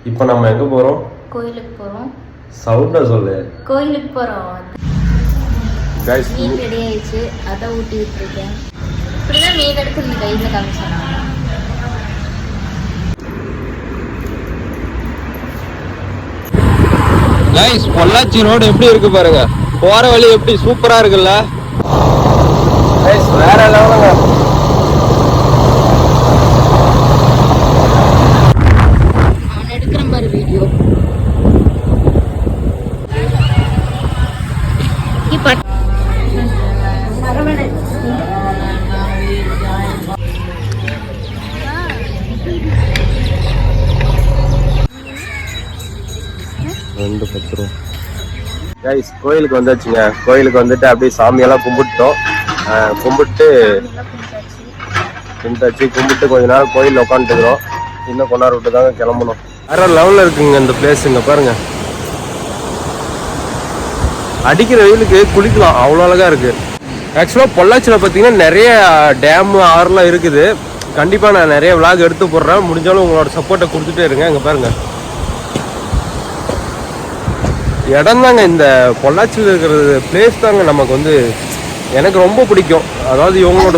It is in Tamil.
இப்போ நம்ம எங்க போறோம்? கோயிலுக்கு போறோம். சவுண்டா சொல்லு. கோயிலுக்கு போறோம். गाइस மீன் ரெடி ஆயிடுச்சு. அத ஊட்டி விட்டுருக்கேன். இப்படிதான் மீன் எடுத்து இந்த கையில காமிச்சாங்க. गाइस பொள்ளாச்சி ரோடு எப்படி இருக்கு பாருங்க. போற வழி எப்படி சூப்பரா இருக்குல்ல. गाइस வேற லெவலுங்க. நான் எடுக்கிறேன் பாரு வீடியோ. இப்ப மரவணை 2 10 गाइस கோயிலுக்கு வந்தாச்சுங்க. கோயிலுக்கு வந்துட்டு அப்படியே சாமியெல்லாம் கும்பிட்டோம். கும்பிட்டு கொஞ்ச நேரம் கோயிலில் உட்காந்துட்டுக்கிறோம். இன்னும் கொண்டாட விட்டு தாங்க கிளம்பணும். வேற லெவலில் இருக்குங்க இந்த பிளேஸுங்க பாருங்க. அடிக்கிற வெயிலுக்கு குளிக்கலாம், அவ்வளோ அழகாக இருக்குது. ஆக்சுவலாக பொள்ளாச்சியில் பார்த்தீங்கன்னா நிறைய டேமு ஆறுலாம் இருக்குது. கண்டிப்பாக நான் நிறைய விளாக் எடுத்து போடுறேன். முடிஞ்சாலும் உங்களோட சப்போர்ட்டை கொடுத்துட்டே இருங்க. இங்கே பாருங்கள் இடம் தாங்க. இந்த பொள்ளாச்சியில் இருக்கிற பிளேஸ் தாங்க நமக்கு வந்து எனக்கு ரொம்ப பிடிக்கும். அதாவது இவங்களோட